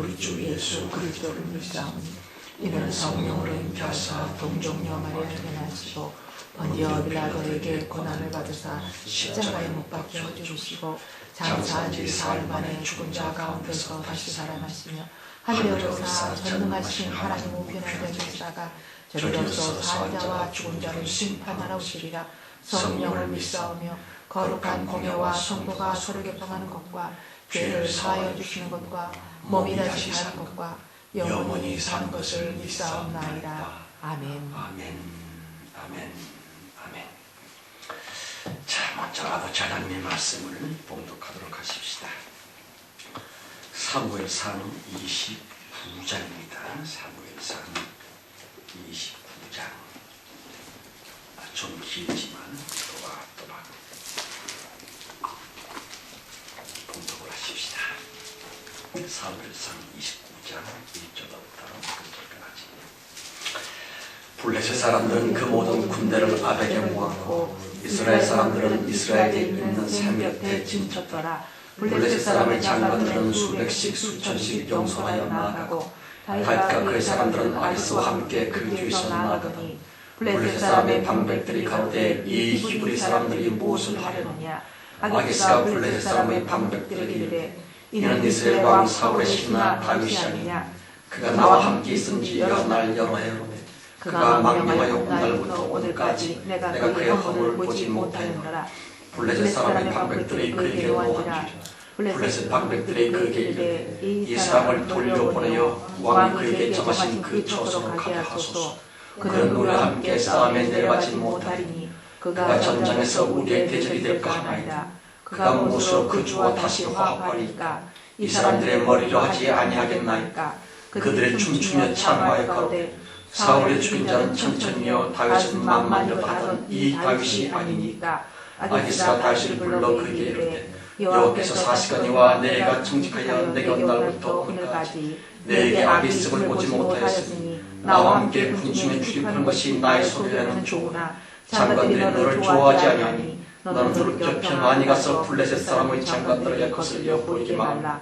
우리 주 예수 그리스도를 믿사오니 이는 성령으로 잉태하사 동정녀 마리아에게 나시고 번디어 빌라도에게 고난을 받으사 십자가에 못 박혀 죽으시고 장사한 지 사흘 만에 죽은 자 가운데서 다시 살아나시며 하늘에 오르사 전능하신 하나님 우편에 계시다가 저리로서 산 자와 죽은 자를 심판하러 오시리라. 성령을 믿사오며 거룩한 공예와 성도가 서로 교통하는 것과 죄를 사하여 주시는 것과 몸이 다시 사는 것과 영원히 사는 것을 믿사옵나이다. 아멘. 아멘. 아멘. 아멘. 자, 먼저 아버지 하나님의 말씀을 봉독하도록 하십시다. 사무엘상 29장입니다. 사무엘상 29장. 좀 길지만 또박또박 봉독을 하십시다. 사무엘상 29장 1절부터 9절까지. 블레셋 사람들은 그 모든 군대를 아벡에 모았고 이스라엘 사람들은 이스라엘에 있는 산 곁에 진쳤더라. 블레셋 사람의 장관들은 수백씩 수천씩 용서하여 나아가고 다윗과 그의 사람들은 아기스와 함께 그 뒤에서 나아가더니 블레셋 사람의 방백들이 가로되 이 히브리 사람들이 무엇을 하려느냐. 아기스가 블레셋 사람의 방백들에게 이르되 이는 이스라엘 왕 사울의 신하 다윗이 아니냐. 그가 나와 함께 있은지 여러 날 여러 해로 그가 망령하여 온 날부터 오늘까지 내가 그의 허물을 보지 못하였노라. 블레셋 사람의 방백들이 그에게 노한지라. 블레셋 방백들이 그에게 이르되 이 사람을 돌려보내어 왕이 그에게 정하신 그 처소로 가게 하소서. 그는 우리와 함께 싸움에 내려가지 못하리니 그가 전장에서 우리의 대적이 될까 하나이다. 그가 무엇으로 그 주와 다시 화합하리까. 이 사람들의 머리로 하지 아니하겠나이까. 그들의 춤추며 창화에 가로되 사울의 죽인 자는 천천히여 다윗은 만만이라도 하던 이 다윗이 아니니까. 아기스가 다윗을 불러 그에게 이르되 여호와께서 40간이와 내가 청직하여 내게 온 날부터 오늘까지 내게 아기스를 보지 못하였으니 나와 함께 군중에 출입하는 것이 나의 소유에는 좋으나 장관들이 너를 좋아하지 아니하니 너는 너를 곁에 많이 가서 블레셋 사람의 장관들에게 것을 엿보이게 말라.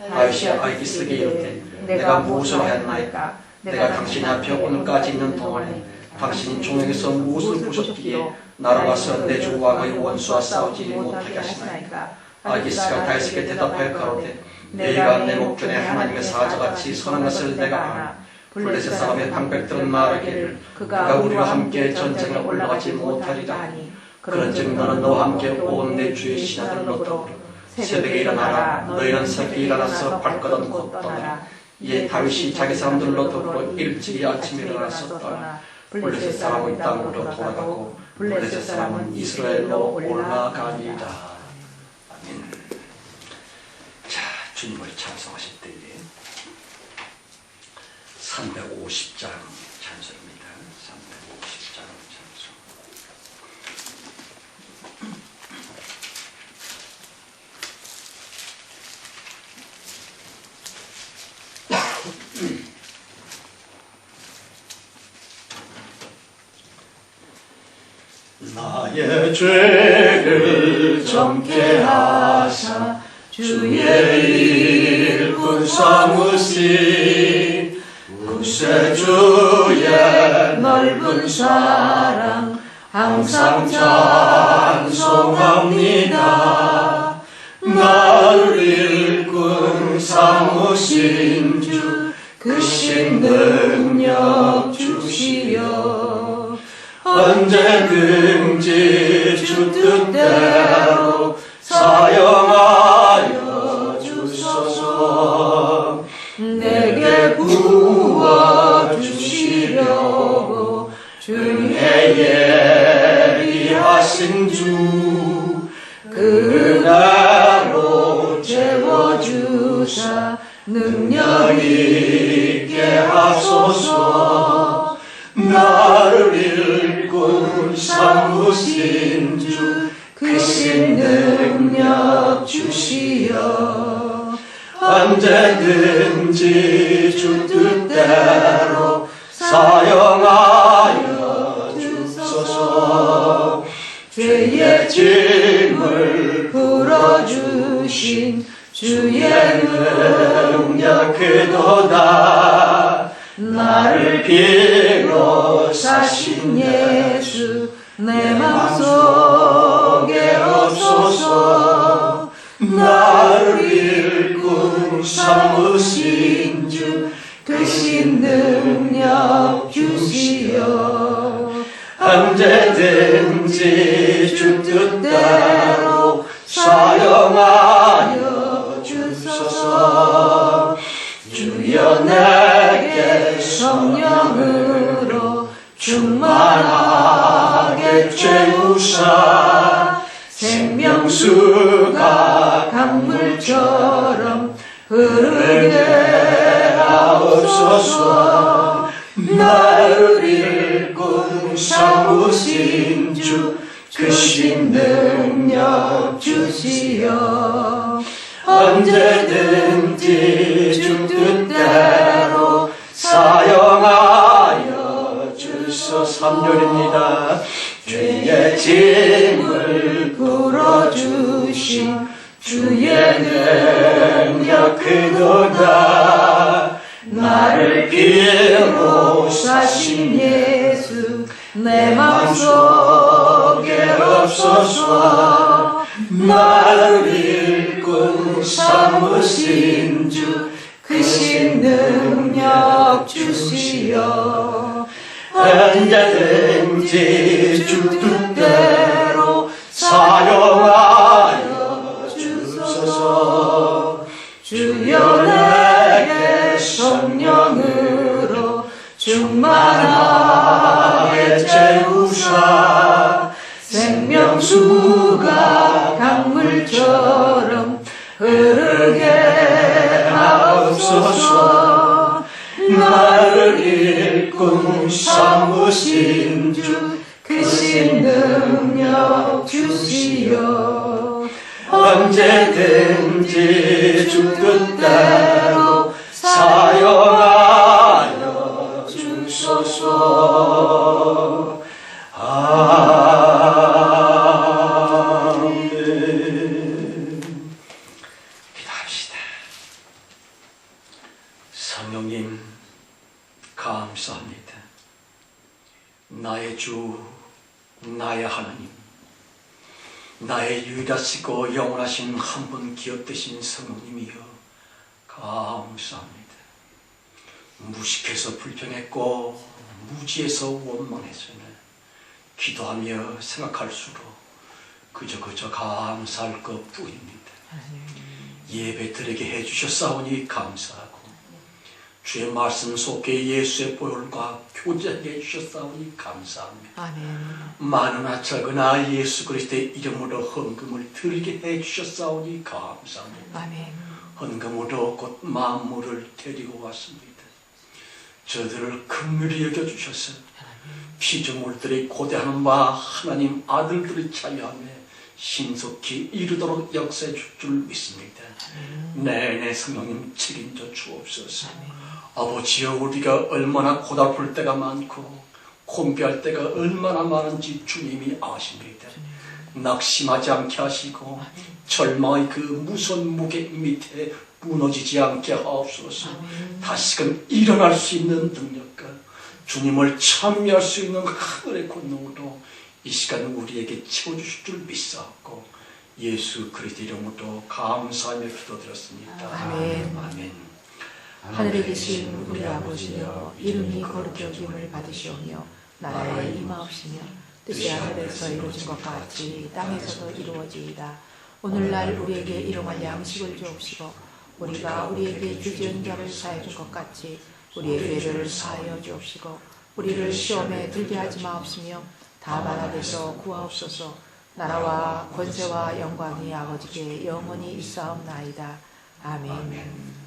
다윗이 아기스에게 이르되 내가 무엇을 하였나이까. 내가 당신 앞에 오늘까지 있는 동안에 당신이 종에게서 무엇을 보셨기에 나로 가서 내 주 왕의 원수와 싸우지 못하게 하시나이까. 아기스가 다윗에게 대답하여 가로되 내가 내 목전에 하나님의 사자같이 선한 것을 내가 아나. 블레셋 사람의 방백들은 말하기를 그가 우리와 함께 전쟁에 올라가지 못하리라 하니 그런즉 너는 너와 함께 온 내 주의 신하들로 더불어 새벽에 일어나라. 너희는 새벽에 일어나서 발걸음 곧 떠나라. 이에 다윗이 자기 사람들로 더불어 일찍이 아침에 일어나서 떠나 블레셋 사람의 땅으로 돌아가고 블레셋 사람은 이스라엘로 올라가니라. 아멘. 자, 주님을 찬송하실 때에 350장 찬송입니다. 350장 찬송. 나의 죄를 정케 하사 주의 일꾼 삼으신 구세주의 넓은 사랑 항상 찬송합니다. 나를 일꾼 삼으신 주 크신 능력 주시어 언제든지 주 뜻대로 사용하여 주소서. 내게 부어주시려고 주의 예비하신 주 그대로 채워주사 능력 있게 하소서. 나를 일꾼 삼으신 주 크신 능력 주시어 언제든지 주 뜻대로 사용하여 주소서. 죄의 짐을 풀어주신 주의 능력 그도다. 나를 빌어 사신 예수 내 맘속에 없소서. 나를 일꾼 삼으신 주 크신 능력 주시어. 언제든지 주 뜻대로 사용하여 주소서. 주여 내게 성령으로 충만하게 채우사. 생명수가 강물처럼 흐르게 하옵소서. 나를 일꾼 삼으신 주 크신 능력 주시어. 언제든지 주 뜻대로 사용하여 주소서. 3절입니다. 죄의 짐을 풀어주신 주의 능력 그도다. 나를 빌어 사신 예수 내 맘속에 없소서. 나를 일꾼 삼으신 주 크신 능력 주시어. 언제든지 주 뜻대로 사용하여 주소서. 주여 내게 성령으로 충만하게 채우사. 생명수가 강물처럼 흐르게 하옵소서. 나를 일꾼 삼으신 주 크신 능력 주시어. 언제든지 주 뜻대로 사용하여 주소서. 아멘. 기도합시다. 성령님 감사합니다. 나의 주, 나의 하나님, 나의 유일하시고 영원하신 한 분 기업되신 성령님이여 감사합니다. 무식해서 불평했고 무지해서 원망했으나 기도하며 생각할수록 그저 감사할 것뿐입니다. 예배드리게 해주셨사오니 감사하고 주의 말씀 속에 예수의 보혈과 교제하게 해주셨사오니 감사합니다. 아멘. 많으나 적으나 예수 그리스도의 이름으로 헌금을 드리게 해주셨사오니 감사합니다. 아멘. 헌금으로 곧 만물을 데리고 왔습니다. 저들을 긍휼히 여겨주셔서 피조물들이 고대하는 바 하나님 아들들을 자유하며 신속히 이르도록 역사해 줄 줄 믿습니다. 내내 성령님 책임져 주옵소서. 아버지여, 우리가 얼마나 고달플 때가 많고 곤비할 때가 얼마나 많은지 주님이 아십니다. 낙심하지 않게 하시고 절망의 그 무서운 무게 밑에 무너지지 않게 하옵소서. 다시금 일어날 수 있는 능력과 주님을 참여할 수 있는 하늘의 권능으로 이 시간 우리에게 채워주실 줄 믿사옵고 예수 그리스도 이름으로 감사하며 기도드렸습니다. 아멘. 아멘. 하늘에 계신 우리 아버지여, 이름이 거룩히 여김을 받으시오며 나라에 임하옵시며 뜻이 하늘에서 이루어진 것 같이 땅에서도 이루어지이다. 오늘날 우리에게 일용할 양식을 주옵시고 우리가 우리에게 죄지은 자를 사해 준 것 같이 우리의 죄를 사하여 주옵시고 우리를 시험에 들게 하지 마옵시며 다만 앞에서 구하옵소서. 나라와 권세와 영광이 아버지께 영원히 있사옵나이다. 아멘.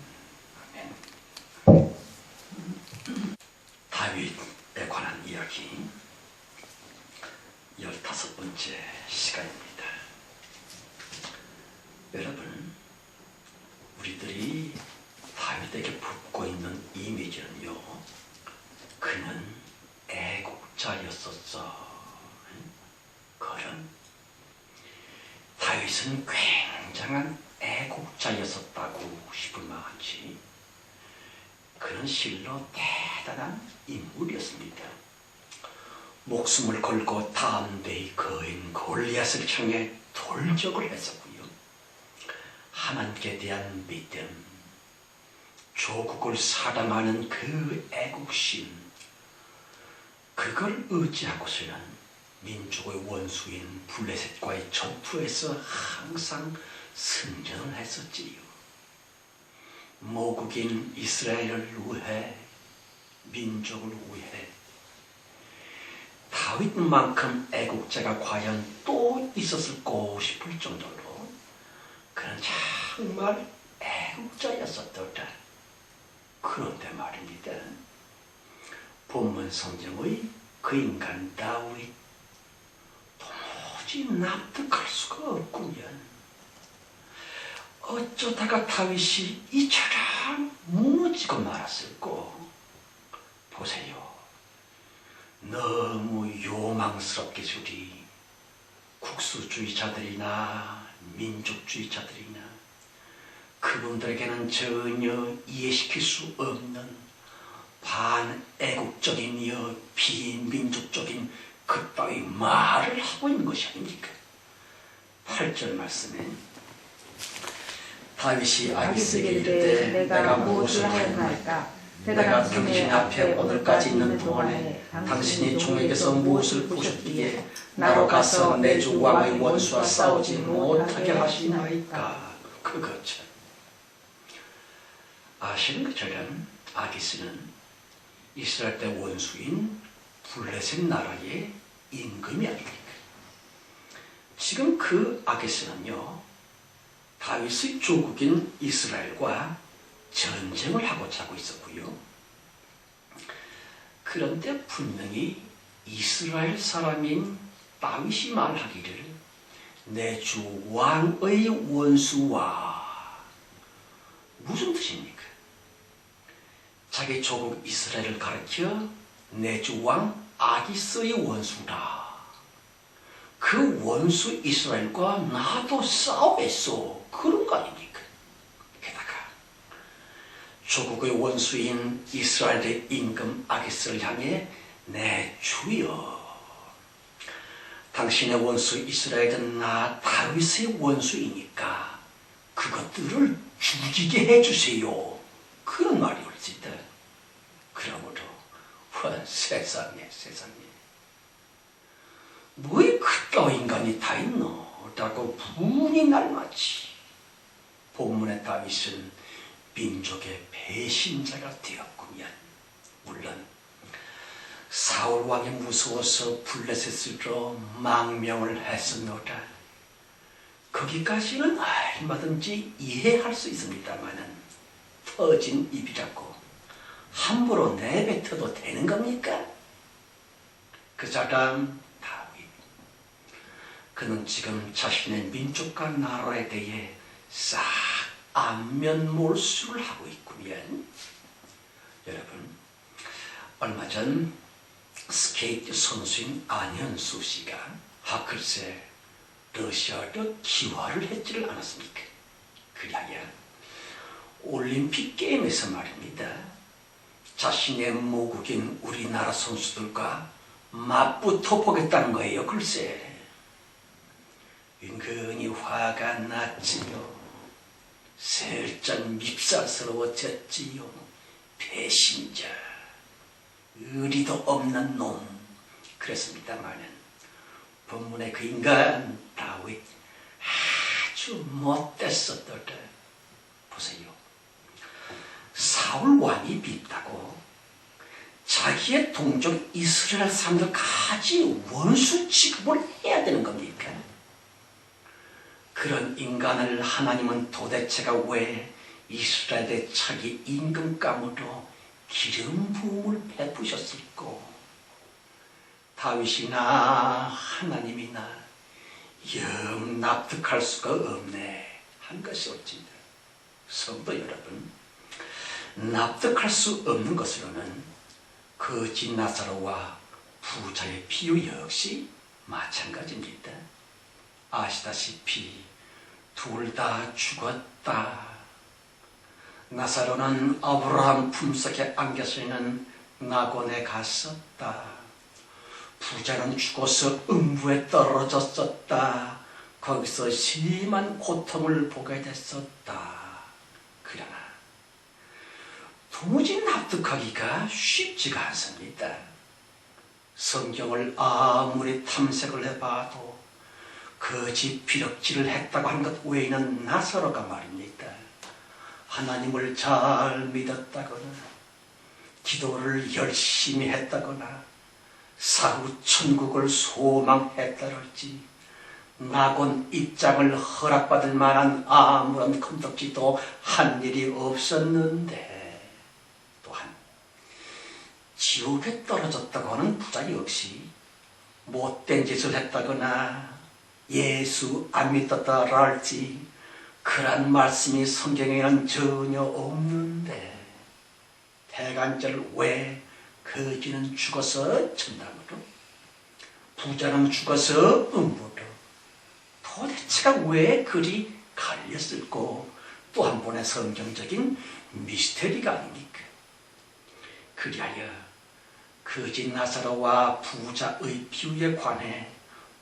다윗에 관한 이야기 15번째 시간입니다. 여러분, 우리들이 다윗에게 붙고 있는 이미지는요, 그는 애국자였었어. 그런 다윗은 굉장한 애국자였었다고 싶을 만치 그는 실로 대단한 인물이었습니다. 목숨을 걸고 담대히 거인 골리앗을 향해 돌격을 했었고요. 하나님께 대한 믿음, 조국을 사랑하는 그 애국심, 그걸 의지하고서는 민족의 원수인 블레셋과의 전투에서 항상 승전을 했었지요. 모국인 이스라엘을 위해, 민족을 위해 다윗만큼 애국자가 과연 또 있었을까 싶을 정도로 그는 정말 애국자였었더라. 그런데 말입니다. 본문 성경의 그 인간 다윗 도무지 납득할 수가 없구면 어쩌다가 다윗이 이처럼 무너지고 말았을꼬. 보세요. 너무 요망스럽게 주리 국수주의자들이나 민족주의자들이나 그분들에게는 전혀 이해시킬 수 없는 반애국적이며 비민족적인 그따위 말을 하고 있는 것이 아닙니까? 8절 말씀에 다윗이 아기스에게 이르되 내가 무엇을 하였나이까? 내가 당신 앞에 오늘까지 있는 동안에 당신이 종에게서 무엇을 보셨기에 나로 가서 내 주 왕의 원수와 싸우지 못하게 하시나이까? 그거죠. 아시는 것처럼 아기스는 이스라엘 때 원수인 블레셋 나라의 임금이 아닙니까? 지금 그 아기스는요, 다윗의 조국인 이스라엘과 전쟁을 하고자 하고 있었고요. 그런데 분명히 이스라엘 사람인 다윗이 말하기를 내 주 왕의 원수와, 무슨 뜻입니까? 자기 조국 이스라엘을 가리켜 내 주 왕 아기스의 원수라. 그 원수 이스라엘과 나도 싸우겠소. 그런 거 아닙니까? 게다가 조국의 원수인 이스라엘의 임금 아기스를 향해 내 주여, 당신의 원수 이스라엘은 나 다윗의 원수이니까 그것들을 죽이게 해주세요. 그런 말이 옳지다. 그러므로 세상에 뭐에 그따위 인간이 다 있노? 라고 분이 날맞지. 본문의 다윗은 민족의 배신자가 되었구면, 물론 사울 왕이 무서워서 블레셋으로 망명을 했었노라. 거기까지는 얼마든지 이해할 수 있습니다마는 터진 입이라고 함부로 내뱉어도 되는 겁니까? 그 사람 다윗, 그는 지금 자신의 민족과 나라에 대해 싹 안면몰수를 하고 있구면, 여러분, 얼마 전 스케이트 선수인 안현수 씨가 글쎄 러시아로 기화를 했지를 않았습니까? 그리하여 올림픽 게임에서 말입니다, 자신의 모국인 우리나라 선수들과 맞붙어 보겠다는 거예요. 글쎄 은근히 화가 났지요. 슬쩍 밉살스러워졌지요. 배신자, 의리도 없는 놈. 그랬습니다마는 본문의 그 인간 다윗 아주 못됐었더라. 보세요. 사울 왕이 밉다고 자기의 동족 이스라엘 사람들까지 원수 취급을 해야 되는 겁니까? 그런 인간을 하나님은 도대체가 왜 이스라엘의 차기 임금감으로 기름 부음을 베푸셨을꼬? 다윗이나 하나님이나 영 납득할 수가 없네 한 것이 옳습니다. 성도 여러분, 납득할 수 없는 것으로는 거지 나사로와 부자의 비유 역시 마찬가지입니다. 아시다시피 둘 다 죽었다. 나사로는 아브라함 품속에 안겨서 있는 나곤에 갔었다. 부자는 죽어서 음부에 떨어졌었다. 거기서 심한 고통을 보게 됐었다. 그러나 도무지 납득하기가 쉽지가 않습니다. 성경을 아무리 탐색을 해봐도 거짓 비력질을 했다고 하는 것 외에는 나사로가 말입니다. 하나님을 잘 믿었다거나 기도를 열심히 했다거나 사후 천국을 소망했다랄지 나곤 입장을 허락받을 만한 아무런 건덕지도 한 일이 없었는데, 또한 지옥에 떨어졌다고 하는 부자 역시 못된 짓을 했다거나 예수 안 믿었다랄지 그런 말씀이 성경에는 전혀 없는데, 대간절 왜 거지는 죽어서 천당으로, 부자는 죽어서 음부로, 도대체가 왜 그리 갈렸을꼬? 또 한 번의 성경적인 미스테리가 아닙니까? 그리하여 거지 나사로와 부자의 비유에 관해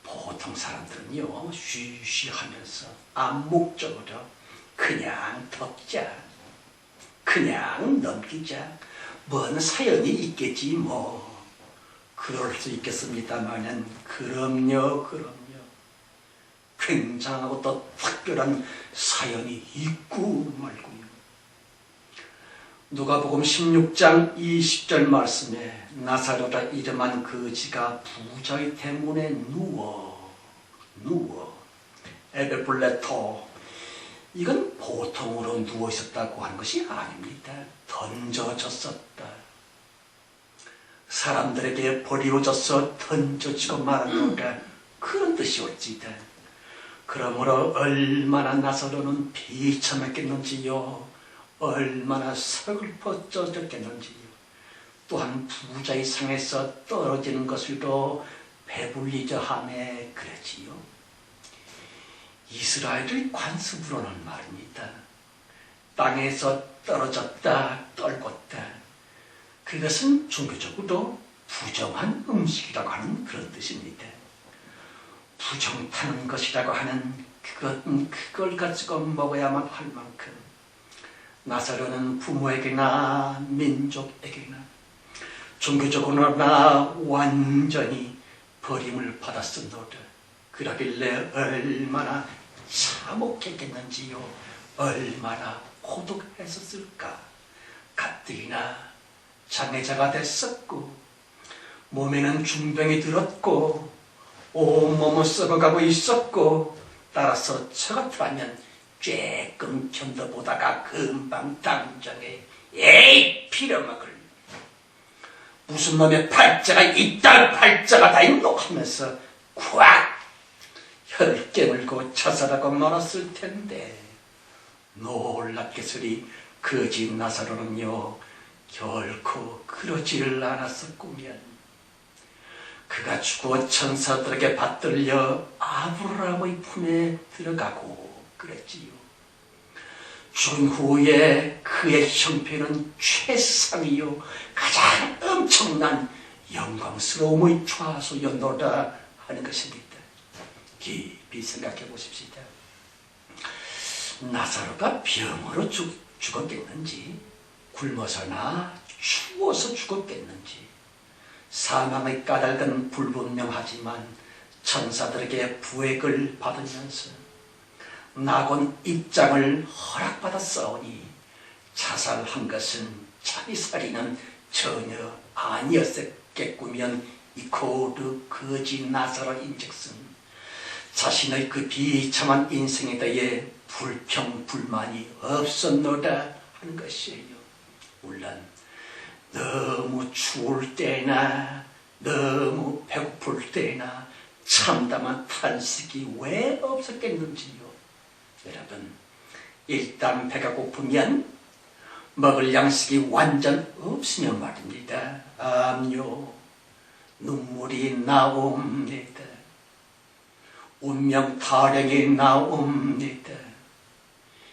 보통 사람들은요, 쉬쉬하면서 암묵적으로 그냥 덮자, 그냥 넘기자, 뭔 사연이 있겠지 뭐, 그럴 수 있겠습니다마는 그럼요. 굉장하고 또 특별한 사연이 있고 말고요. 누가복음 16장 20절 말씀에 나사로라 이름한 거지가 부자의 대문에 누워 에베블레토, 이건 보통으로 누워 있었다고 하는 것이 아닙니다. 던져졌었다. 사람들에게 버리워져서 던져지고 말한 거라, 그런 뜻이 옳지다. 그러므로 얼마나 나사로는 비참했겠는지요, 얼마나 서글퍼졌겠는지요. 또한 부자의 상에서 떨어지는 것을도 배불리자 하매 그랬지요. 이스라엘의 관습으로는 말입니다, 땅에서 떨어졌다, 떨궜다, 그것은 종교적으로 부정한 음식이라고 하는 그런 뜻입니다. 부정 타는 것이라고 하는 그걸 가지고 먹어야만 할 만큼 나사로는 부모에게나 민족에게나 종교적으로나 완전히 버림을 받았었노라. 그러길래 얼마나 참혹했겠는지요, 얼마나 고독했었을까. 가뜩이나 장애자가 됐었고 몸에는 중병이 들었고 온몸은 썩어가고 있었고, 따라서 저 같으면 쬐끔 견뎌보다가 금방 당장에 에이 빌어먹을, 무슨 놈의 팔자가 이딴 팔자가 다 있노 하면서 콱 혈깨물고 자살하고 말았을 텐데, 놀랍게서리 거지 나사로는요 결코 그러지를 않았었구면, 그가 죽어 천사들에게 받들려 아브라함의 품에 들어가고 그랬지요. 죽은 후에 그의 형편은 최상이요 가장 엄청난 영광스러움의 좌소였노라 하는 것입니다. 깊이 생각해 보십시오. 나사로가 병으로 죽었겠는지, 굶어서나 추워서 죽었겠는지, 사망의 까닭은 불분명하지만 천사들에게 부액을 받으면서 나곤 입장을 허락받았사오니 자살한 것은 자기살이는 전혀 아니었겠구면, 이코르 거지 나사로인즉슨 자신의 그 비참한 인생에 대해 불평불만이 없었노라 하는 것이에요. 물론 너무 추울 때나 너무 배고플 때나 참담한 탄식이 왜 없었겠는지요. 여러분, 일단 배가 고프면 먹을 양식이 완전 없으면 말입니다, 암요 눈물이 나옵니다. 운명 타령이 나옵니다.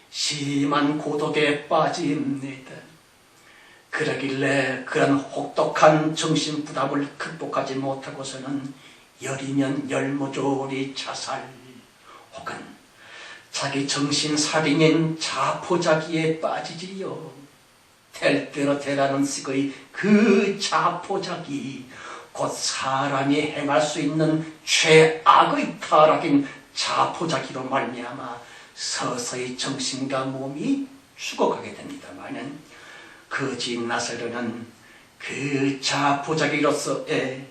심한 고독에 빠집니다. 그러길래 그런 혹독한 정신 부담을 극복하지 못하고서는 열이면 열모조리 자살 혹은 자기 정신살인인 자포자기에 빠지지요. 될 대로 되라는 식의 그 자포자기, 곧 사람이 행할 수 있는 최악의 타락인 자포자기로 말미암아 서서히 정신과 몸이 죽어가게 됩니다마는 거짓 나사로는 그 자포자기로서의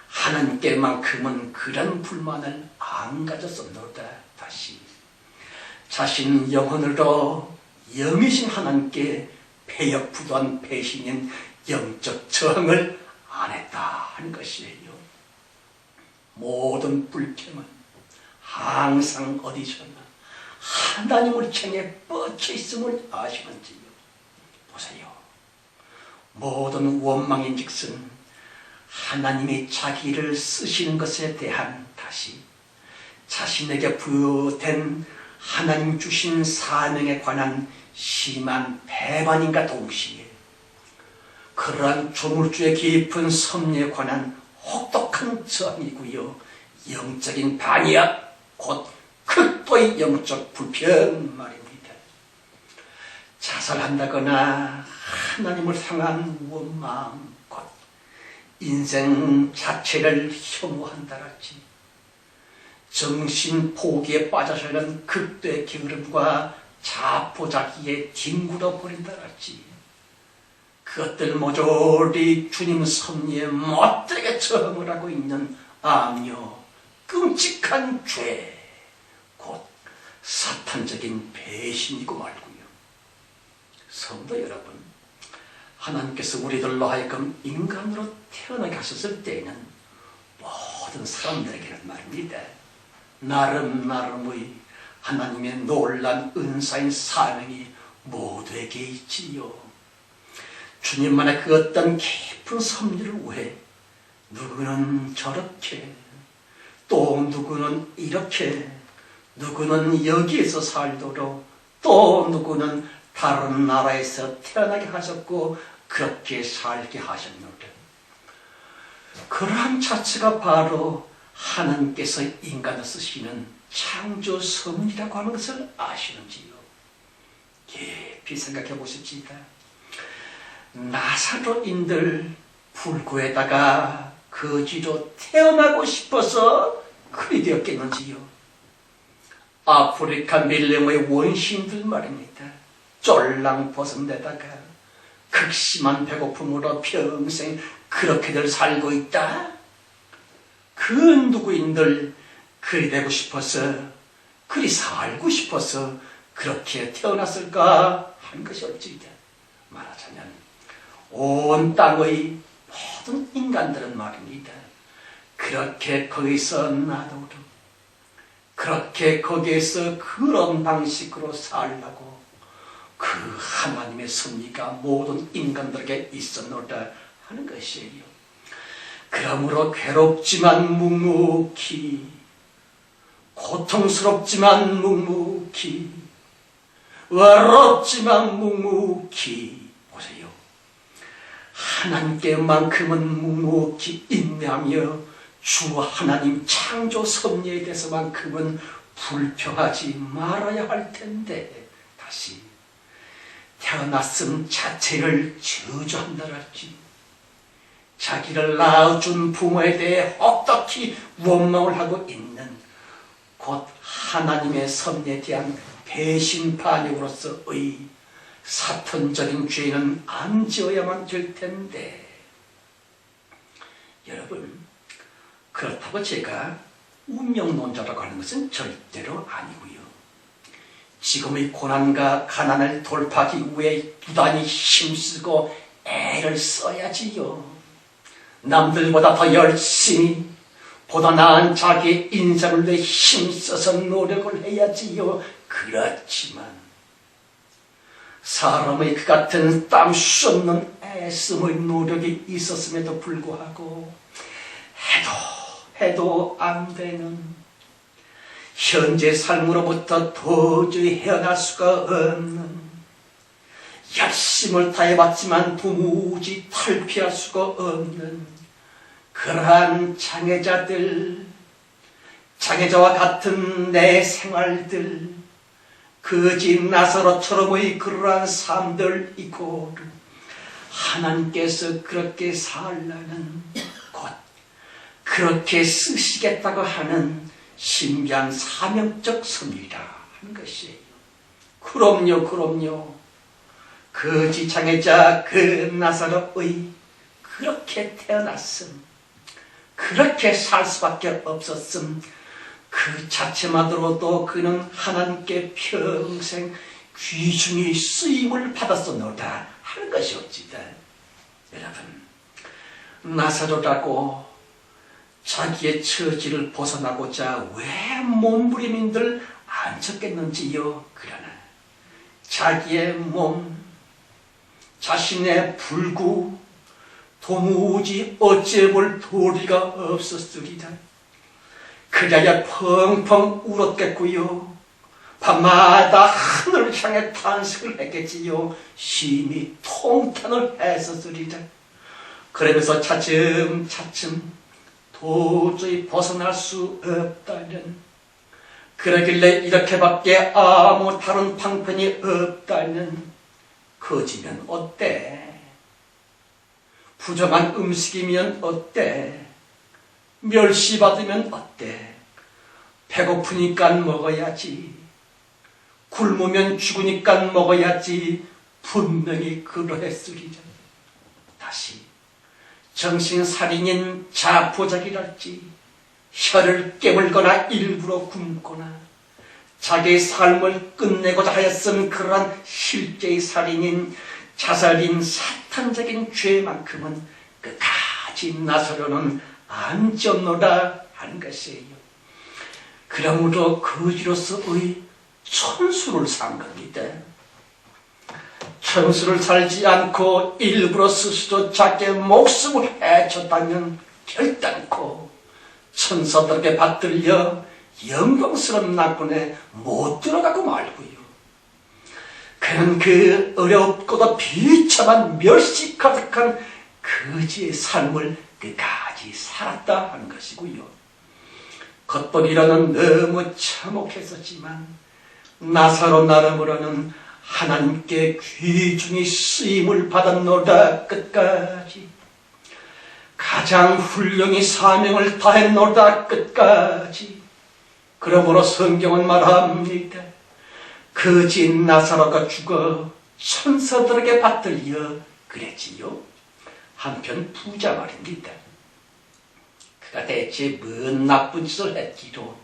하나님께만큼은 그런 불만을 안 가졌었노다. 다시 자신 영혼으로 영이신 하나님께 패역부도한 배신인 영적 저항을 안 했다 하는 것이에요. 모든 불평은 항상 어디서나 하나님을 향해 뻗쳐 있음을 아시는지요. 보세요. 모든 원망인즉슨 하나님이 자기를 쓰시는 것에 대한 다시 자신에게 부여된 하나님 주신 사명에 관한 심한 배반인과 동시에 그러한 조물주의 깊은 섭리에 관한 혹독한 저항이고요. 영적인 반역, 곧 극도의 영적 불평 말입니다. 자살한다거나 하나님을 향한 원망, 곧 인생 자체를 혐오한다랄지 정신 포기에 빠져서는 극도의 게으름과 자포자기에 뒹굴어 버린다랄지 그것들 모조리 주님 섭리에 못되게 저항을 하고 있는 암요 끔찍한 죄, 곧 사탄적인 배신이고 말고요. 성도 여러분, 하나님께서 우리들로 하여금 인간으로 태어나게 하셨을 때에는 모든 사람들에게는 말입니다. 나름의 하나님의 놀란 은사인 사명이 모두에게 있지요. 주님만의 그 어떤 깊은 섭리를 위해 누구는 저렇게, 또 누구는 이렇게, 누구는 여기에서 살도록, 또 누구는 다른 나라에서 태어나게 하셨고 그렇게 살게 하셨는데, 그러한 자체가 바로 하나님께서 인간을 쓰시는 창조 섭리라고 하는 것을 아시는지요? 깊이 생각해 보십시다. 나사로인들 불구에다가 거지로 태어나고 싶어서 그리 되었겠는지요? 아프리카 밀림의 원시인들 말입니다. 쫄랑벗은 데다가 극심한 배고픔으로 평생 그렇게들 살고 있다? 그 누구인들 그리 되고 싶어서, 그리 살고 싶어서 그렇게 태어났을까 하는 것이 어찌다. 말하자면 온 땅의 모든 인간들은 말입니다. 그렇게 거기서 나도록, 그렇게 거기에서 그런 방식으로 살라고 그 하나님의 섭리가 모든 인간들에게 있었노라 하는 것이에요. 그러므로 괴롭지만 묵묵히, 고통스럽지만 묵묵히, 외롭지만 묵묵히, 보세요. 하나님께만큼은 묵묵히 인내하며 주 하나님 창조 섭리에 대해서만큼은 불평하지 말아야 할 텐데, 다시 태어났음 자체를 저주한다랄지, 자기를 낳아준 부모에 대해 혹독히 원망을 하고 있는 곧 하나님의 섭리에 대한 배신 반역으로서의 사탄적인 죄는 안 지어야만 될 텐데, 여러분, 그렇다고 제가 운명론자라고 하는 것은 절대로 아니고요. 지금의 고난과 가난을 돌파하기 위해 부단히 힘쓰고 애를 써야지요. 남들보다 더 열심히, 보다 나은 자기의 인생을 위해 힘써서 노력을 해야지요. 그렇지만 사람의 그 같은 땀 수 없는 애씀의 노력이 있었음에도 불구하고 해도 안 되는, 현재 삶으로부터 도저히 헤어날 수가 없는, 열심을 다해봤지만 도무지 탈피할 수가 없는 그러한 장애자들, 장애자와 같은 내 생활들, 거짓 나사로처럼의 그러한 삶들 이고를 하나님께서 그렇게 살라는, 곧 그렇게 쓰시겠다고 하는 신비한 사명적 섭리라 하는 것이에요. 그럼요. 거짓 장애자 그 나사로의 그렇게 태어났음, 그렇게 살 수밖에 없었음, 그 자체만으로도 그는 하나님께 평생 귀중히 쓰임을 받았었노라 하는 것이었지다. 여러분, 나사로라고 자기의 처지를 벗어나고자 왜 몸부림인들 앉혔겠는지요. 그러나 자기의 몸, 자신의 불구 도무지 어찌해볼 도리가 없었으리라. 그자야 펑펑 울었겠고요. 밤마다 하늘을 향해 탄식을 했겠지요. 심히 통탄을 했었으리라. 그러면서 차츰차츰 도저히 벗어날 수 없다는, 그러길래 이렇게밖에 아무 다른 방편이 없다는, 거지면 어때? 부정한 음식이면 어때? 멸시받으면 어때? 배고프니까 먹어야지. 굶으면 죽으니까 먹어야지. 분명히 그러했으리라. 다시 정신살인인 자포자기랄지, 혀를 깨물거나 일부러 굶거나 자기의 삶을 끝내고자 하였은 그러한 실제의 살인인 자살인 사탄적인 죄만큼은 끝까지 나서려는 안 졌노라 하는 것이에요. 그러므로 거지로서의 천수를 산 겁니다. 천수를 살지 않고 일부러 스스로 자기의 목숨을 해쳤다면 결단코 천사들에게 받들려 영광스러운 낙원에 못 들어가고 말고요. 그는 그 어렵고도 비참한 멸시 가득한 거지의 삶을 끝까지 살았다 하는 것이고요. 겉보기로는 너무 참혹했었지만 나사로 나름으로는 하나님께 귀중히 쓰임을 받았노라. 끝까지 가장 훌륭히 사명을 다했노라. 끝까지. 그러므로 성경은 말합니다. 거짓 나사로가 죽어 천사들에게 받들려 그랬지요. 한편 부자 말입니다. 그가 대체 뭔 나쁜 짓을 했기로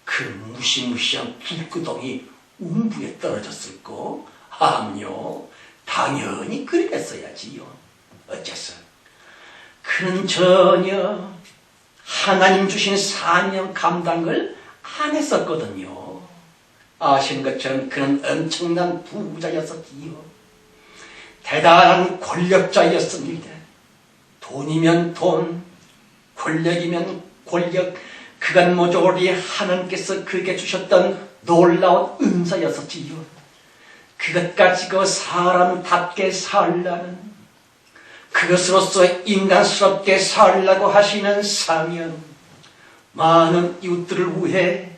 그 무시무시한 불구덩이 음부에 떨어졌을꼬? 암요, 당연히 그랬어야지요. 어째서? 그는 전혀 하나님 주신 사명 감당을 안 했었거든요. 아시는 것처럼 그는 엄청난 부자였었지요. 대단한 권력자였습니다. 돈이면 돈, 권력이면 권력, 그간 모조리 하나님께서 그에게 주셨던 놀라운 은사였었지요. 그것 가지고 사람답게 살라는, 그것으로서 인간스럽게 살라고 하시는 사명, 많은 이웃들을 위해,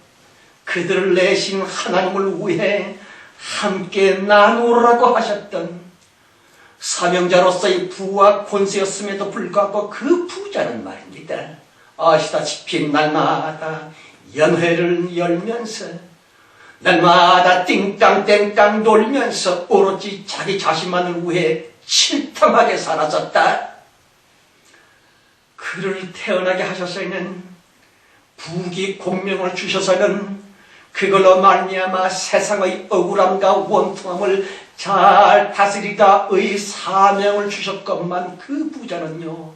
그들을 내신 하나님을 위해 함께 나누라고 하셨던 사명자로서의 부와 권세였음에도 불구하고 그 부자는 말입니다. 아시다시피 날마다 연회를 열면서, 날마다 띵땅띵땅 놀면서 오로지 자기 자신만을 위해 침탐하게 살아졌다. 그를 태어나게 하셔서는, 부귀 공명을 주셔서는 그걸로 말미암아 세상의 억울함과 원통함을 잘 다스리다의 사명을 주셨건만 그 부자는요,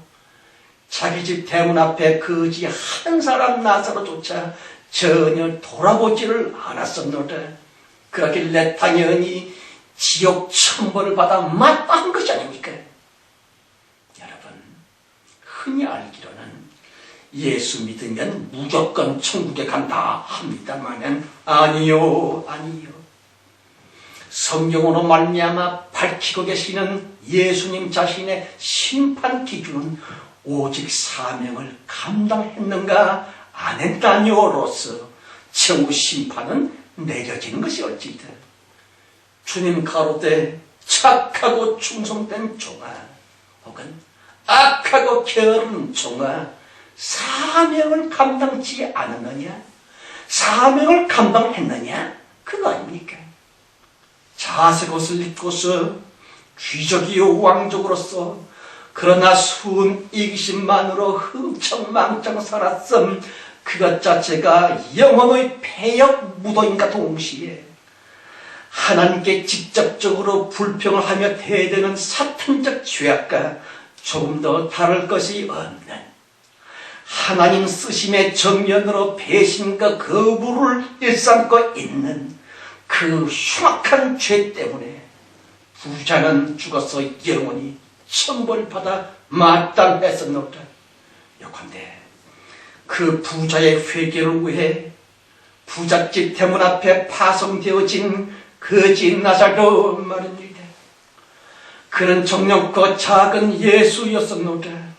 자기 집 대문 앞에 거지 한 사람 나사로조차 전혀 돌아보지를 않았었노라. 그러길래 당연히 지옥 천벌을 받아 마땅한 것이 아닙니까? 여러분, 흔히 알기로는 예수 믿으면 무조건 천국에 간다 합니다마는 아니요. 성경으로 말미암아 밝히고 계시는 예수님 자신의 심판 기준은 오직 사명을 감당했는가 안 했다니오로서 천국 심판은 내려지는 것이 얼지다. 주님 가로되 착하고 충성된 종아, 혹은 악하고 게으른 종아, 사명을 감당치 않았느냐? 사명을 감당했느냐? 그거 아닙니까? 자색 옷을 입고서 귀족이요 왕족으로서 그러나 수은 이기심만으로 흥청망청 살았음, 그것 자체가 영혼의 폐역 무도인과 동시에 하나님께 직접적으로 불평을 하며 대되는 사탄적 죄악과 조금 더 다를 것이 없는, 하나님 쓰심의 정면으로 배신과 거부를 일삼고 있는 그 흉악한 죄 때문에 부자는 죽어서 영원히 천벌받아 마땅했었노라. 요컨대 그 부자의 회개를 위해 부잣집 대문 앞에 파송되어진 거짓 나사로 말입니다. 그는 정령껏 작은 예수였었노라.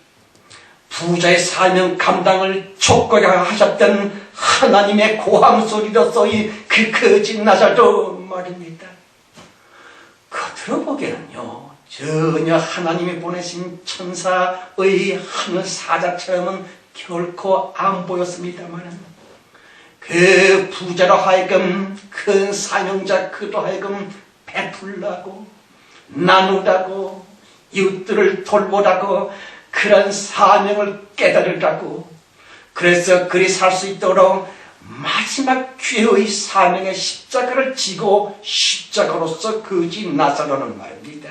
부자의 사명 감당을 촉구하셨던 하나님의 고함 소리로서의 그 거짓 나사로 말입니다. 겉으로 보기에는요, 전혀 하나님이 보내신 천사의 하늘 사자처럼은 결코 안 보였습니다만, 그 부자로 하여금 큰 사명자 그로 하여금 베풀라고, 나누라고, 이웃들을 돌보라고, 그런 사명을 깨달으라고, 그래서 그리 살 수 있도록 마지막 귀의 사명의 십자가를 지고 십자가로서 거짓 나사로는 말입니다.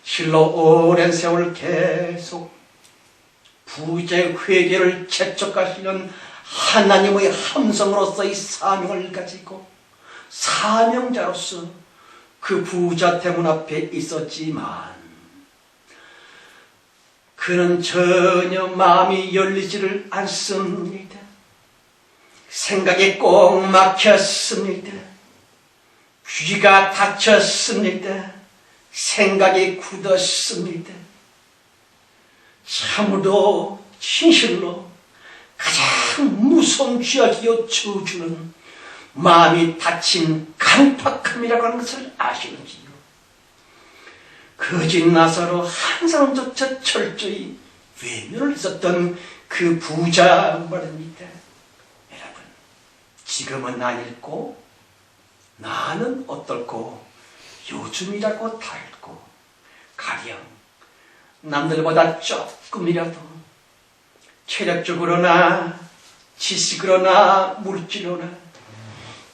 실로 오랜 세월 계속 부자의 회개를 재촉하시는 하나님의 함성으로서의 사명을 가지고 사명자로서 그 부자 대문 앞에 있었지만, 그는 전혀 마음이 열리지를 않습니다. 생각이 꼭 막혔습니다. 귀가 닫혔습니다. 생각이 굳었습니다. 참으로 진실로 가장 무서운 죄악이요 저주는 마음이 닫힌 강팍함이라고 하는 것을 아시는지요? 거짓 나사로 한 사람조차 철저히 외면을 했었던 그 부자 말입니다. 여러분, 지금은 안 읽고 나는 어떨고 요즘이라고 다 읽고 가령 남들보다 조금이라도 체력적으로나 지식으로나 물질로나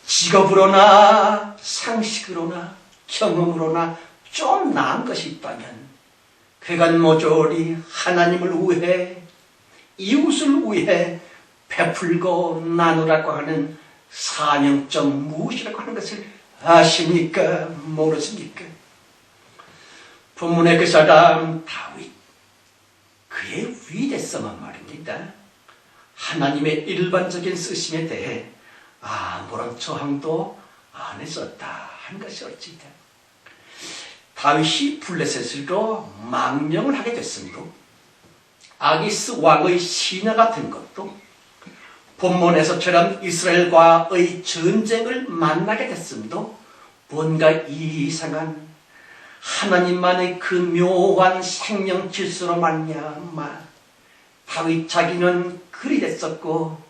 직업으로나 상식으로나 경험으로나 좀 나은 것이 있다면, 그간 모조리 하나님을 위해 이웃을 위해 베풀고 나누라고 하는 사명적 무엇이라고 하는 것을 아십니까? 모르십니까? 본문의 그 사람 다윗, 그의 위대성은 말입니다, 하나님의 일반적인 쓰심에 대해 아무런 저항도 안 했었다 한 것이 옳지다. 다윗이 블레셋으로 망명을 하게 됐음도, 아기스 왕의 신하가 된 것도, 본문에서처럼 이스라엘과의 전쟁을 만나게 됐음도 뭔가 이상한 하나님만의 그 묘한 생명 질서로 말미암아 다윗 자기는 그리 됐었고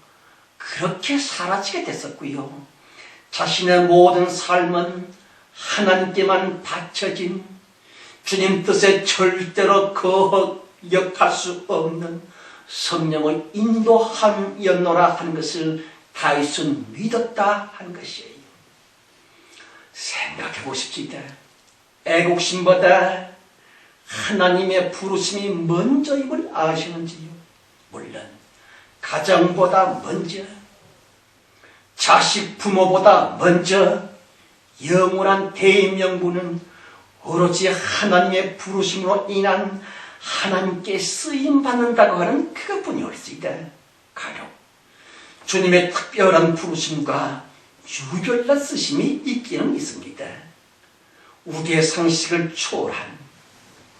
그렇게 사라지게 됐었고요. 자신의 모든 삶은 하나님께만 바쳐진, 주님 뜻에 절대로 거역할 수 없는 성령의 인도함이었노라 하는 것을 다윗은 믿었다 하는 것이에요. 생각해 보십시다. 애국심보다 하나님의 부르심이 먼저임을 아시는지요? 물론 가정보다 먼저, 자식 부모보다 먼저 영원한 대명분은 오로지 하나님의 부르심으로 인한 하나님께 쓰임받는다고 하는 그것뿐이었습니다. 가령 주님의 특별한 부르심과 유별난 쓰심이 있기는 있습니다. 우리의 상식을 초월한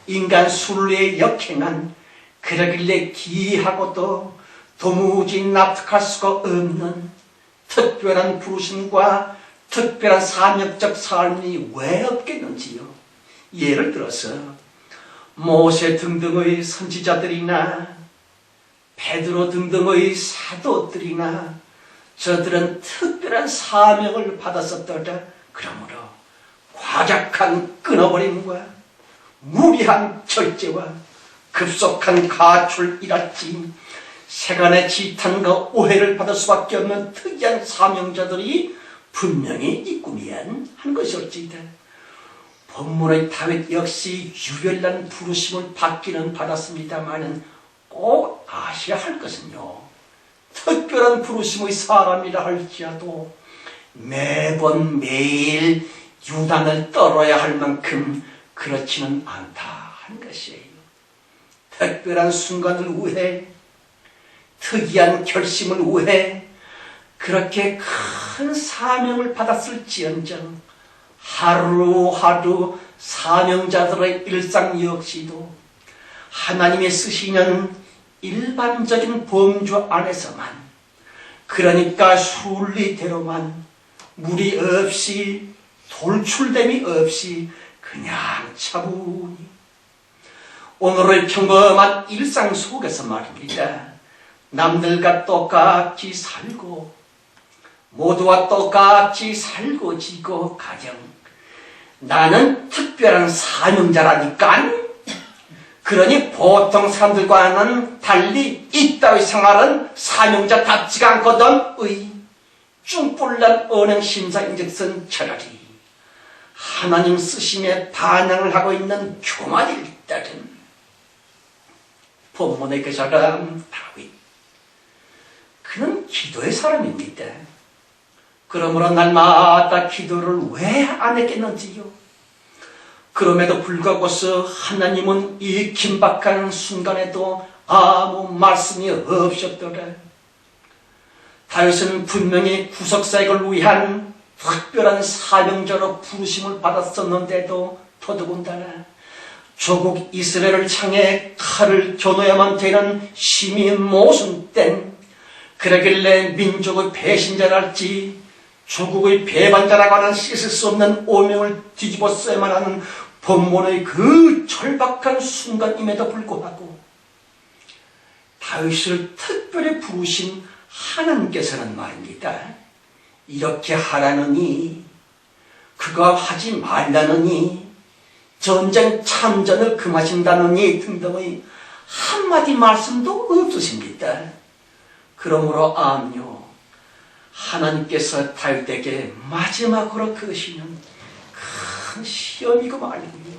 인간 순리에 역행한 그러길래 기이하고도 도무지 납득할 수가 없는 특별한 부르심과 특별한 사명적 삶이 왜 없겠는지요. 예를 들어서 모세 등등의 선지자들이나 베드로 등등의 사도들이나 저들은 특별한 사명을 받았었더라. 그러므로 과격한 끊어버림과 무리한 절제와 급속한 가출이랄지 세간의 지탄과 오해를 받을 수밖에 없는 특이한 사명자들이 분명히 있구미한 한 것이었지이다. 본문의 다윗 역시 유별난 부르심을 받기는 받았습니다마는 꼭 아셔야 할 것은요, 특별한 부르심의 사람이라 할지라도 매번 매일 유단을 떨어야 할 만큼 그렇지는 않다 하는 것이에요. 특별한 순간을 위해, 특이한 결심을 위해 그렇게 큰 사명을 받았을지언정 하루하루 사명자들의 일상 역시도 하나님의 쓰시는 일반적인 범주 안에서만, 그러니까 순리대로만 무리 없이 돌출됨이 없이 그냥 차분히 오늘의 평범한 일상 속에서 말입니다. 남들과 똑같이 살고 모두와 똑같이 살고 지고 가정 나는 특별한 사명자라니까, 그러니 보통 사람들과는 달리 이따위 생활은 사명자답지가 않거든. 쭝뿔난 언행심사인즉슨 차라리 하나님 쓰심에 반항을 하고 있는 교만일 따름. 본문의 그 사람 다윗, 그는 기도의 사람입니다. 그러므로 날마다 기도를 왜 안 했겠는지요. 그럼에도 불구하고서 하나님은 이 긴박한 순간에도 아무 말씀이 없었더라. 다윗은 분명히 구속사역을 위한 특별한 사명자로 부르심을 받았었는데도 더더군다나 조국 이스라엘을 향해 칼을 겨눠야만 되는 심히 모순된, 그러길래 민족의 배신자랄지 조국의 배반자라고 하는 씻을 수 없는 오명을 뒤집어 써야만 하는 본문의 그 절박한 순간임에도 불구하고 다윗을 특별히 부르신 하나님께서는 말입니다, 이렇게 하라느니, 그거 하지 말라느니, 전쟁 참전을 금하신다느니 등등의 한마디 말씀도 없으십니다. 그러므로 암요, 하나님께서 다윗에게 마지막으로 거시는 큰 시험이고 말이군요.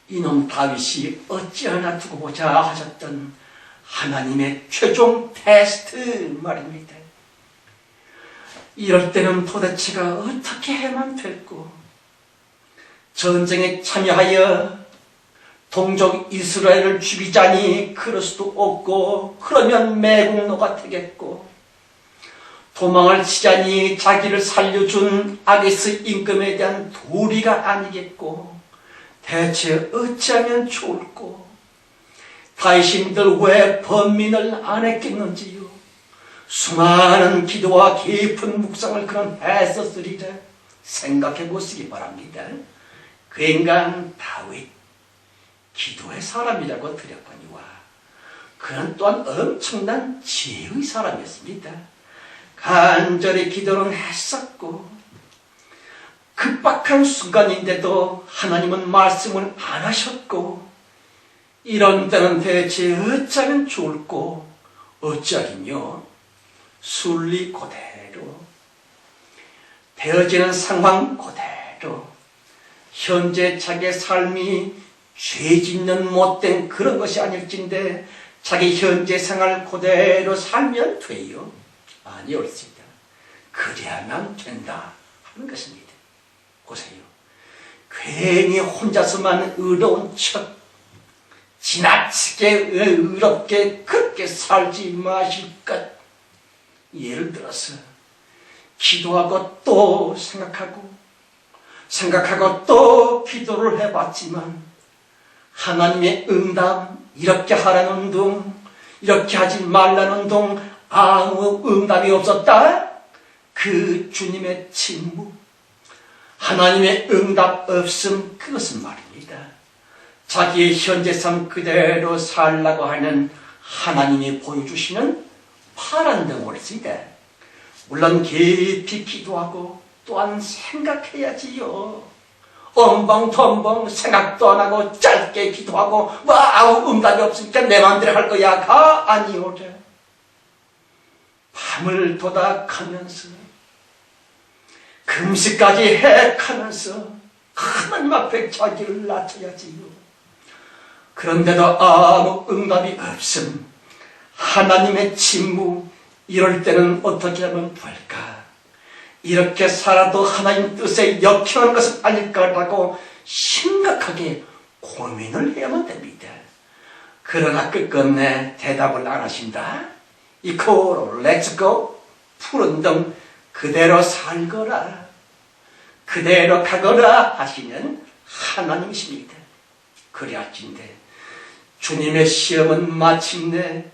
이놈 다윗이 어찌하나 두고 보자 하셨던 하나님의 최종 테스트 말입니다. 이럴 때는 도대체가 어떻게 해만 될고, 전쟁에 참여하여 동족 이스라엘을 죽이자니 그럴 수도 없고, 그러면 매국노가 되겠고, 도망을 치자니 자기를 살려준 아기스 임금에 대한 도리가 아니겠고, 대체 어찌하면 좋을꼬? 다윗인들 왜 번민을 안 했겠는지요. 수많은 기도와 깊은 묵상을 그런 했었으리라 생각해 보시기 바랍니다. 그 인간 다윗, 기도의 사람이라고 드렸거니와 그는 또한 엄청난 지혜의 사람이었습니다. 간절히 기도는 했었고, 급박한 순간인데도 하나님은 말씀을 안 하셨고, 이런 때는 대체 어쩌면 좋을꼬? 어쩌긴요, 순리 그대로, 되어지는 상황 그대로, 현재 자기의 삶이 죄 짓는 못된 그런 것이 아닐진데 자기 현재 생활 그대로 살면 돼요? 아니, 옳습니다. 그래야만 된다 하는 것입니다. 보세요. 괜히 혼자서만 의로운 척, 지나치게 의롭게 그렇게 살지 마실 것. 예를 들어서 기도하고 또 생각하고 또 기도를 해봤지만 하나님의 응답, 이렇게 하라는 둥, 이렇게 하지 말라는 둥 아무 응답이 없었다. 그 주님의 침묵, 하나님의 응답 없음, 그것은 말입니다. 자기의 현재 삶 그대로 살라고 하는 하나님이 보여주시는 파란 덩어리입니다. 물론 깊이 기도하고 또한 생각해야지요. 엉벙덩벙 생각도 안 하고 짧게 기도하고 아무 응답이 없으니까 내 마음대로 할 거야가 아니오라. 밤을 도닥하면서 금식까지 해가면서 하나님 앞에 자기를 낮춰야지요. 그런데도 아무 응답이 없음, 하나님의 침묵, 이럴 때는 어떻게 하면 될까? 이렇게 살아도 하나님 뜻에 역행하는 것은 아닐까라고 심각하게 고민을 해야만 됩니다. 그러나 끝끝내 대답을 안 하신다. 이코로 렛츠고, 푸른 등 그대로 살거라, 그대로 가거라 하시는 하나님이십니다. 그래야진데 주님의 시험은 마침내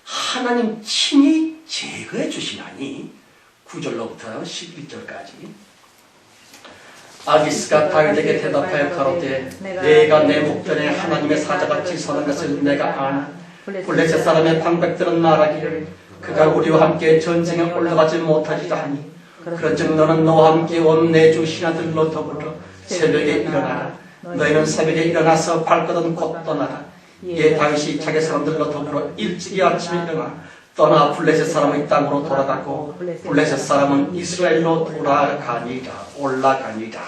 하나님 친히 제거해 주시나니 9절로부터 11절까지 아기스가 다윗에게 대답하여 가로되 내가 내 목전에 하나님의 사자같이 서는 것을 내가 아나. 블레셋 사람의 방백들은 말하기를 그가 우리와 함께 전쟁에 올라가지 못하리라 하니 그런즉 너는 너와 함께 온 내 주 신하들로 더불어 새벽에 일어나라. 너희는 새벽에 일어나서 발걸음 곧 떠나라. 예, 다윗이 자기 사람들로 더불어 일찍이 아침에 일어나 떠나 블레셋 사람의 땅으로 돌아갔고 블레셋 사람은 이스라엘로 올라가니라.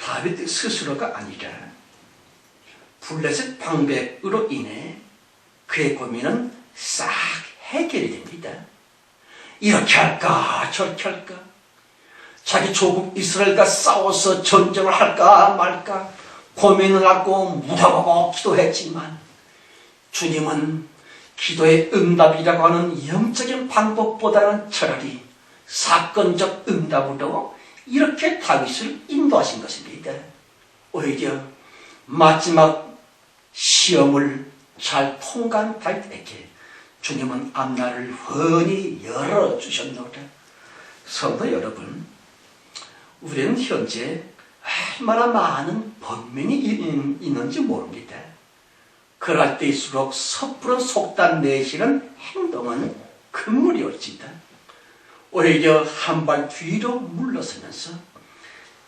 다윗 스스로가 아니라 블레셋 방백으로 인해 그의 고민은 싹 해결이 됩니다. 이렇게 할까 저렇게 할까, 자기 조국 이스라엘과 싸워서 전쟁을 할까 말까 고민을 하고 무덤하고 기도했지만 주님은 기도의 응답이라고 하는 영적인 방법보다는 차라리 사건적 응답으로 이렇게 다윗을 인도하신 것입니다. 오히려 마지막 시험을 잘 통과한 다윗에게 주님은 앞날을 훤히 열어주셨노라. 성도 여러분, 우리는 현재 얼마나 많은 번민이 있는지 모릅니다. 그럴 때일수록 섣부른 속단 내시는 행동은 금물이 올지다. 오히려 한 발 뒤로 물러서면서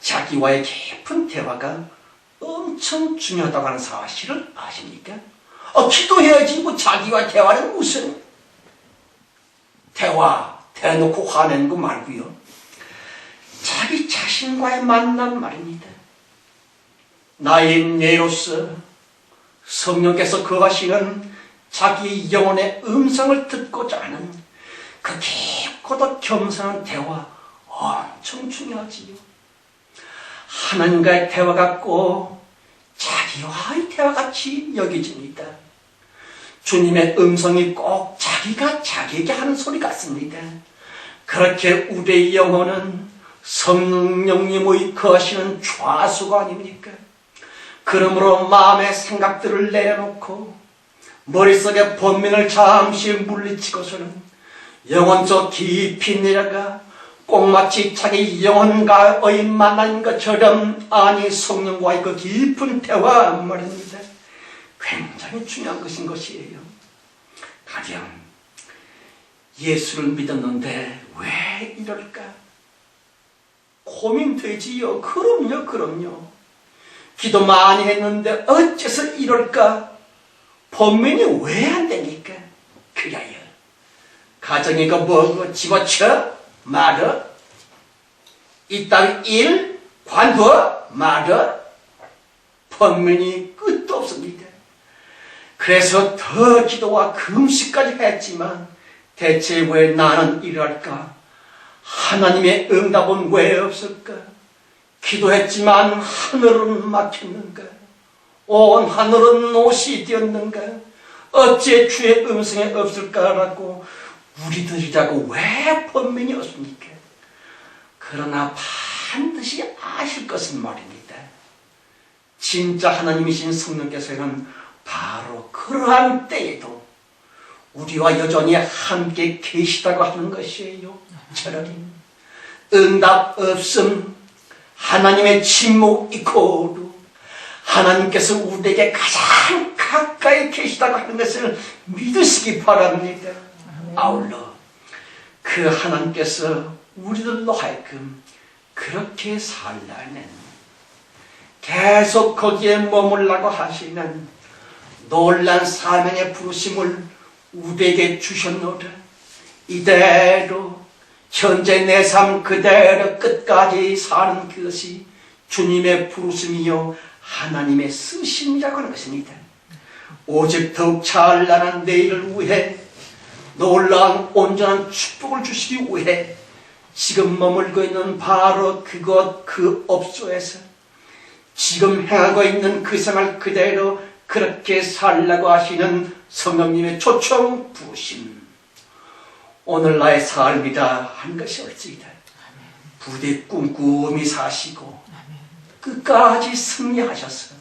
자기와의 깊은 대화가 엄청 중요하다고 하는 사실을 아십니까? 기도해야지 뭐 자기와 대화는 무슨 대화 대놓고 화내는 거 말고요. 자기 자신과의 만남 말입니다. 나의 뇌로서 성령께서 거하시는 자기 영혼의 음성을 듣고자 하는 그 깊고도 겸손한 대화 엄청 중요하지요. 하나님과의 대화 같고 자기와의 대화같이 여겨집니다. 주님의 음성이 꼭 자기가 자기에게 하는 소리 같습니다. 그렇게 우리의 영혼은 성령님의 거하시는 좌수가 아닙니까? 그러므로 마음의 생각들을 내려놓고 머릿속에 번민을 잠시 물리치고서는 영혼적 깊이 내려가 꼭 마치 자기 영혼과의 만남인 것처럼 아니 성령과의 그 깊은 대화 말입니다. 굉장히 중요한 것이에요. 가령 예수를 믿었는데 왜 이럴까? 고민되지요. 그럼요. 기도 많이 했는데 어째서 이럴까? 번민이 왜 안 됩니까? 그래요. 가정이 뭐고 집어쳐? 말어? 이따위 일? 관둬? 말어? 번민이 끝도 없습니다. 그래서 더 기도와 금식까지 했지만 대체 왜 나는 이럴까? 하나님의 응답은 왜 없을까? 기도했지만 하늘은 막혔는가? 온 하늘은 노시 되었는가? 어찌 주의 음성이 없을까라고 우리들이라고 왜 번민이 없습니까? 그러나 반드시 아실 것은 말입니다. 진짜 하나님이신 성령께서는 바로 그러한 때에도 우리와 여전히 함께 계시다고 하는 것이에요. 차라리 응답 없음, 하나님의 침묵 이코르, 하나님께서 우리에게 가장 가까이 계시다고 하는 것을 믿으시기 바랍니다. 아울러 그 하나님께서 우리들로 하여금 그렇게 살라는, 계속 거기에 머물라고 하시는 놀란 사명의 부르심을 우리에게 주셨노라. 이대로 현재 내 삶 그대로 끝까지 사는 그것이 주님의 부르심이요 하나님의 쓰심이라고 하는 것입니다. 오직 더욱 찬란한 내일을 위해, 놀라운 온전한 축복을 주시기 위해 지금 머물고 있는 바로 그곳 그 업소에서 지금 행하고 있는 그 생활 그대로 그렇게 살라고 하시는 성령님의 초청 부심, 오늘 나의 삶이다 한 것이 옳습니다. 부디 꼼꼼히 사시고 끝까지 승리하셔서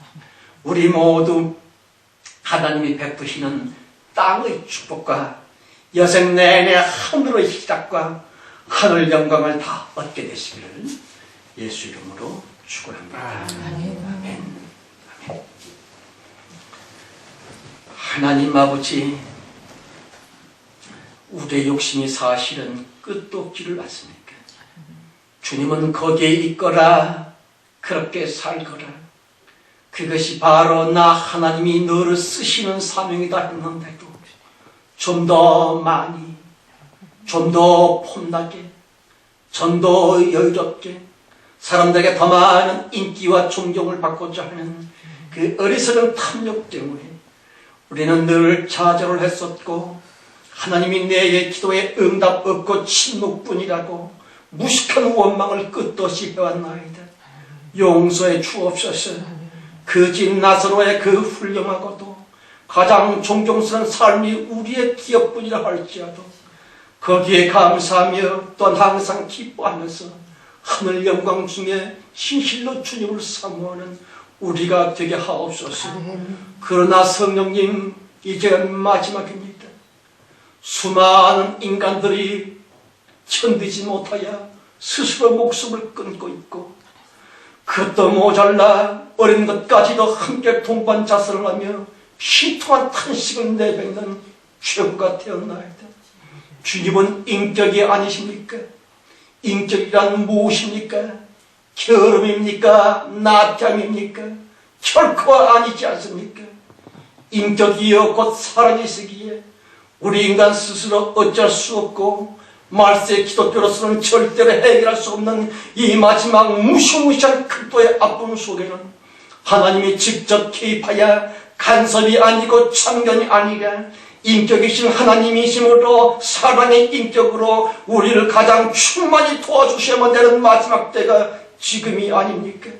우리 모두 하나님이 베푸시는 땅의 축복과 여생 내내 하늘의 희락과 하늘 영광을 다 얻게 되시기를 예수 이름으로 축원합니다. 아멘. 아멘. 하나님 아버지, 우리의 욕심이 사실은 끝도 없기를 맞습니까? 주님은 거기에 있거라, 그렇게 살거라. 그것이 바로 나 하나님이 너를 쓰시는 사명이다 했는데도 좀 더 많이, 좀 더 폼나게, 좀 더 여유롭게 사람들에게 더 많은 인기와 존경을 받고자 하는 그 어리석은 탐욕 때문에 우리는 늘 좌절을 했었고, 하나님이 내 기도에 응답 없고 침묵뿐이라고 무식한 원망을 끝없이 해왔나이다. 용서해 주옵소서. 그 집 나사로의 그 훌륭하고도 가장 존경스러운 삶이 우리의 기업뿐이라 할지라도 거기에 감사하며 또한 항상 기뻐하면서 하늘 영광 중에 진실로 주님을 사모하는 우리가 되게 하옵소서. 그러나 성령님, 이제 마지막입니다. 수많은 인간들이 견디지 못하여 스스로 목숨을 끊고 있고, 그것도 모자라 어린 것까지도 함께 동반 자살을 하며 피통한 탄식을 내뱉는 죄구가 되었나이다. 주님은 인격이 아니십니까? 인격이란 무엇입니까? 게으름입니까? 나태함입니까? 결코 아니지 않습니까? 인격이여 곧 살아계시기에 우리 인간 스스로 어쩔 수 없고 말세 기독교로서는 절대로 해결할 수 없는 이 마지막 무시무시한 극도의 아픔 속에는 하나님이 직접 개입하여 간섭이 아니고 참견이 아니라 인격이신 하나님이심으로 사랑의 인격으로 우리를 가장 충만히 도와주셔야만 되는 마지막 때가 지금이 아닙니까?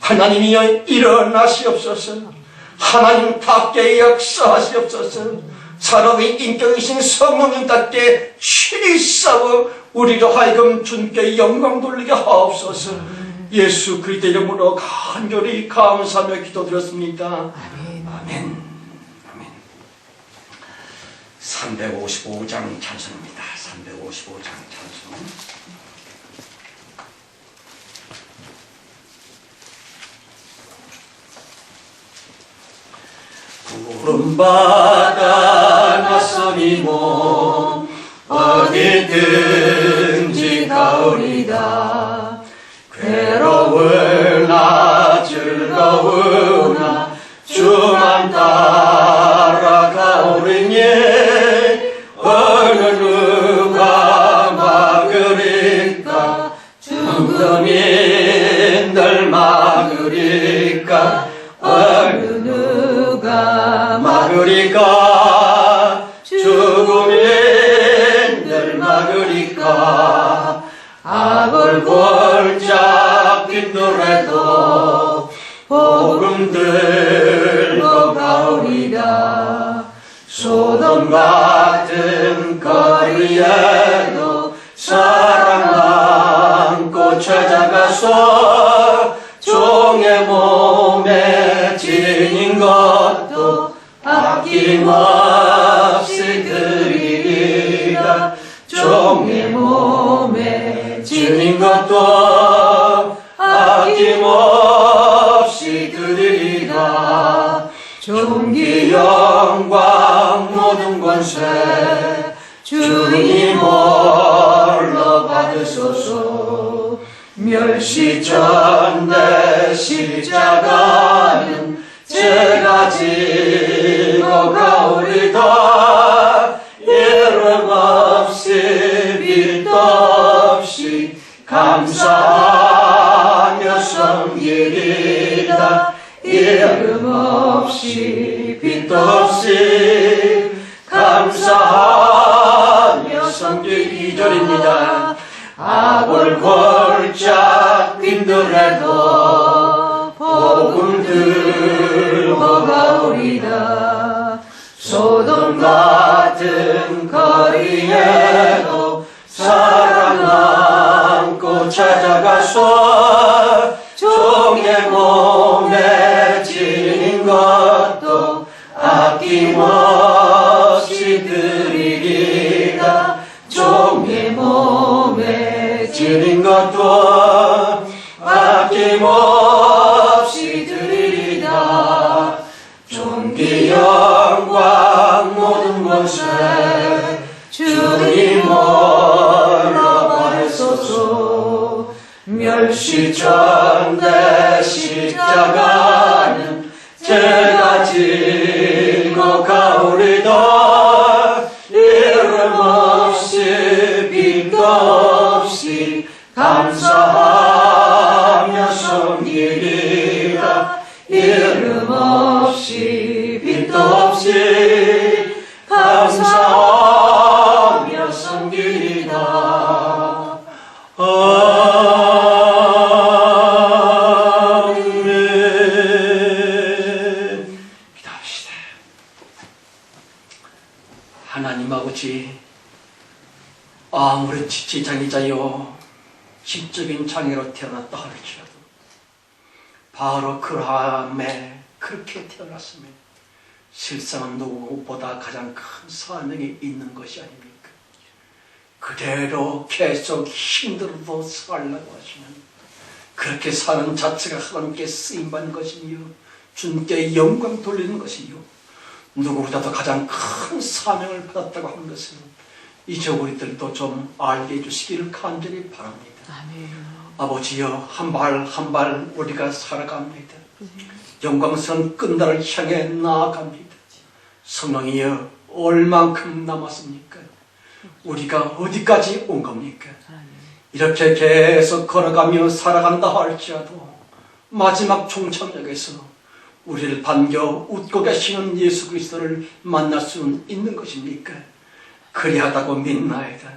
하나님이여 일어나시옵소서. 하나님답게 역사하시옵소서. 사랑의 인격이신 성령님답게 친히 싸워 우리로 하여금 주님께 영광 돌리게 하옵소서. 예수 그리스도 이름으로 간절히 감사하며 기도드렸습니다. 아멘. 아멘. 355장 찬송입니다. 355장 찬송. 구름바다 낯선이 몸 어디든지 가오리다. 괴로우나 즐거우나 주만 따라가오리니 어느 누가 막으리까? 죽음인들 막으리까? 어느 누가 막으리까? 죽음인들 막으리까? 악을 골짝 빗노래도 복음 들고 가오리다. 소돔 같은 거리에도 사랑 안고 찾아가서 종의 몸에 지닌 것도 아낌없이 드리리라. 종의 몸에 지닌 것도 아낌없이 드리리라. 존귀 영광 모든 권세 주님 홀로 받으소서. 멸시전대 십자가는 제가 지고 가오리다. 이름 없이 빛도 없이 감사하며 섬기리다. 이름 없이 빛도 없이 감사하며 섬기. 2절입니다. 아골 골짝 빈들에도 복음 들고 가오리다. 소돔 같은 거리에도 사랑 안고 찾아가서 종의 몸에 지닌 것도 아낌없이 드리리다. 종의 몸에 지닌 것도 아낌없이 드리리다. 존귀 영광 모든 권세 주님 홀로 받으소서. 멸시전대 십자가는 제가 지고 가오리다. 이름 없이 빛도 없이 감사하며 섬기리라. 이름 없이 빛도 없이 감사하며 섬기리라. 아멘. 기도합시다. 하나님 아버지, 아무리 지체장애자여 지적인 장애로 태어났다 할지라도 바로 그러함에 그렇게 태어났으면 실상은 누구보다 가장 큰 사명이 있는 것이 아닙니까? 그대로 계속 힘들어도 살라고 하시는 그렇게 사는 자체가 하나님께 쓰임받는 것이며 주님께 영광 돌리는 것이요 누구보다도 가장 큰 사명을 받았다고 하는 것을 이제 우리들도 좀 알게 해주시기를 간절히 바랍니다. 아멘. 아버지여, 한 발 한 발 우리가 살아갑니다. 영광스러운 끝날을 향해 나아갑니다. 성령이여, 얼만큼 남았습니까? 우리가 어디까지 온 겁니까? 이렇게 계속 걸어가며 살아간다 할지라도 마지막 종착역에서 우리를 반겨 웃고 계시는 예수 그리스도를 만날 수는 있는 것입니까? 그리하다고 믿나이다.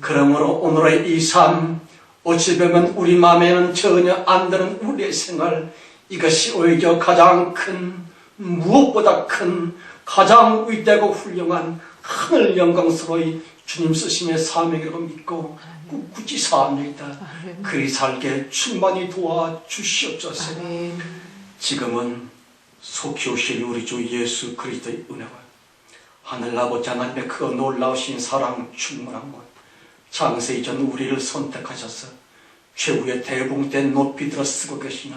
그러므로 오늘의 이 삶, 어찌 보면 우리 마음에는 전혀 안 드는 우리의 생활, 이것이 오히려 가장 큰, 무엇보다 큰, 가장 위대하고 훌륭한 하늘 영광스러이 주님 쓰심의 사명이라고 믿고 굳이 사합니다. 그리 살게 충만히 도와주시옵소서. 지금은 속히 오실 우리 주 예수 그리스도의 은혜와 하늘아버지 하나님의 그 놀라우신 사랑 충만한 것, 창세 이전 우리를 선택하셔서 최후의 대봉때 높이 들어 쓰고 계시는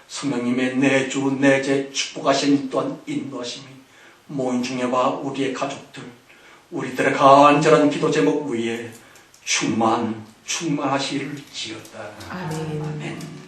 성령님의 내주 내재 축복하신 또한 인도하심이 모인 중에와 우리의 가족들, 우리들의 간절한 기도 제목 위에 충만하시를 지었다. 아멘. 아멘.